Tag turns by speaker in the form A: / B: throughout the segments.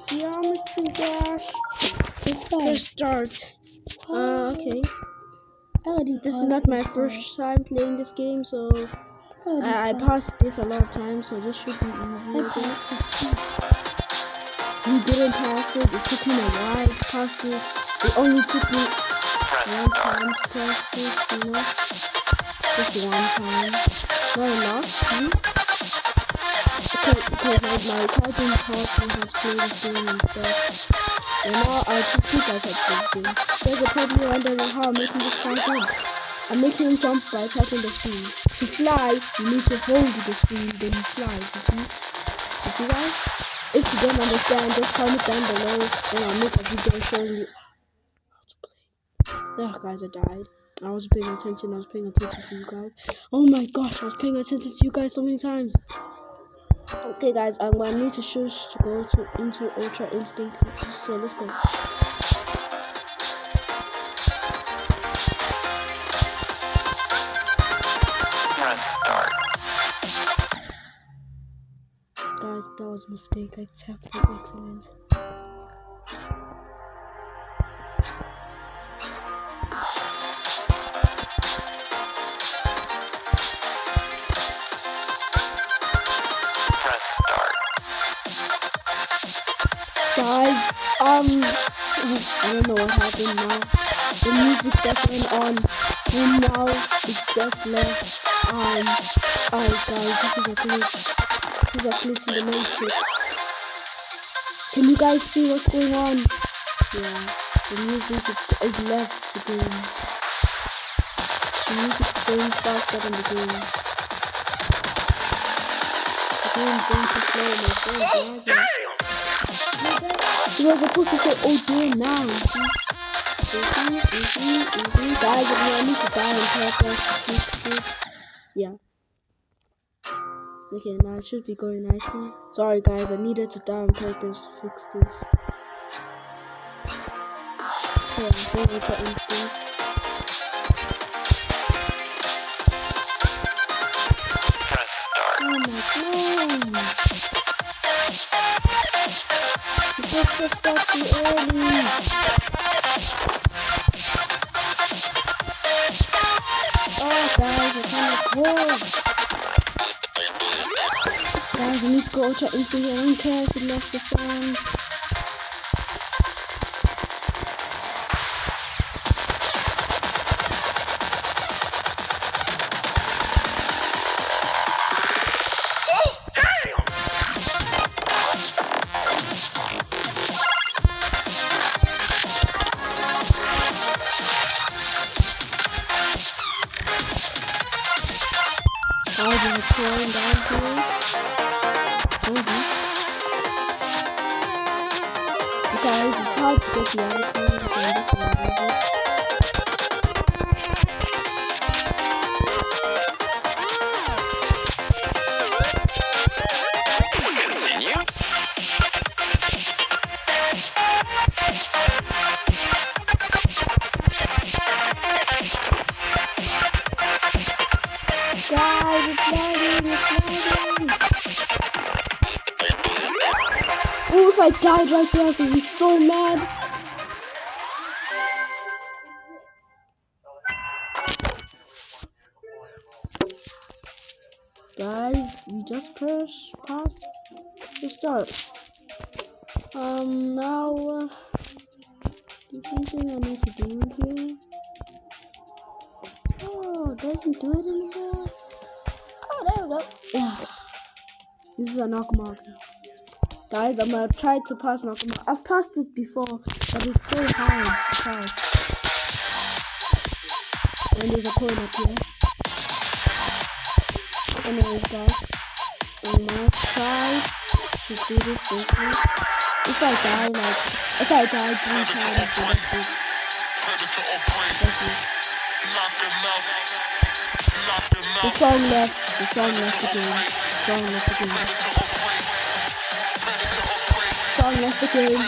A: Geometry Dash. Press start. Okay. This is not my first time playing this game, so I passed this a lot of times, so this should be easy, I guess. You didn't pass it. It took me a while to pass this. It only took me one time to pass this, you know? Just one time. Not enough, because my cousin taught me how to play this game and stuff. And now I teach you guys how to play this game. So you're probably wondering how I'm making this guy jump. I'm making him jump by tapping the screen. To fly, you need to hold the screen, then you fly, you see? You see guys? If you don't understand, just comment down below, then I'll make a video showing you how to play. Oh guys, I died. I was paying attention to you guys. Oh my gosh, I was paying attention to you guys so many times. Okay guys, I'm gonna need to choose to go into Ultra Instinct, so let's go. Press start. Guys, that was a mistake. I tapped it. Excellent. Guys, I don't know what happened now. The music just went on, and now it's just left. Guys, this is a glitch. This is a glitch in the matrix. Can you guys see what's going on? Yeah, the music is left the game. The music is going faster than the game. The game is going too slow, my phone is lagging. You were supposed to say, oh dear, now. Guys, I need to die on purpose to fix this. Yeah. Okay, now it should be going nicely. Sorry guys, I needed to die on purpose to fix this. Okay, I'm going with the instinct. Press start. Oh my god. You just pressed start too early. Oh guys, I can't record. Guys, I need to go Ultra Instinct. I don't care if it left the sound. Guys, I'm pouring down here. Guys, it's hard to get the items and this one. Continue. Guys, it's lagging. Oh, if I died right there, I would be so mad. Guys, we just pass to start. Now, there's something I need to do here. Oh, it doesn't do it anymore. Oh, there we go. Yeah. This is a knock mark now. Guys, I'm gonna try to pass knock mark. I've passed it before, but it's so hard to pass. And there's a coin up here. Anyways, guys, I'm gonna try to do this safely. If I die 3 times, the song left again. Song left again.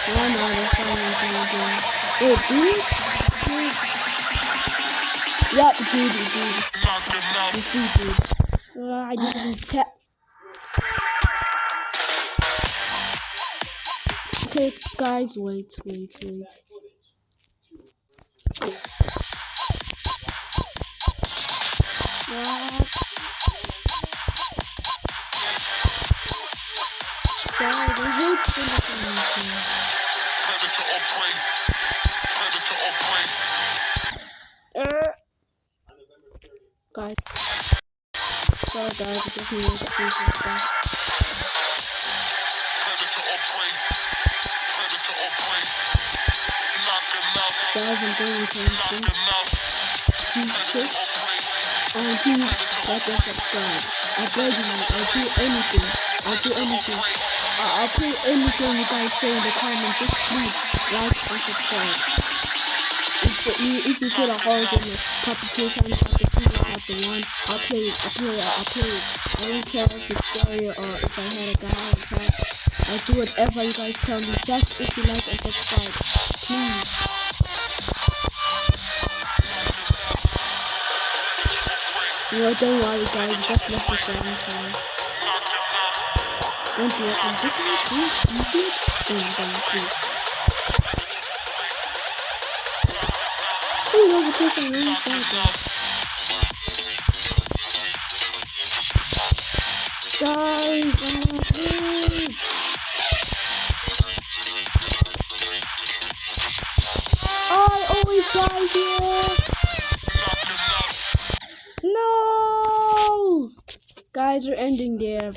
A: Oh no, the song left again. Wait, dude? Yep, dude. You see, dude. I didn't tap. Okay, guys, wait. What? Guys, I hate Predator. Guys, sorry guys, it doesn't make sense. Guys, I'm doing something. And please like and subscribe. I beg you, I'll do anything. I'll do anything you guys say in the comments. Just please like and subscribe. If you feel a horror game like Puppet Playtime, Chapter 2 or Chapter 1, I'll play it. I don't care if it's scary or if I had a guy on top. I'll do whatever you guys tell me, just if you like and subscribe. Please. You know, don't worry guys, just let the sound sound. Don't do it, and this is easy. Please. Oh, the person really bad. Guys, I'm not good. I always die here. No! Guys, we're ending there.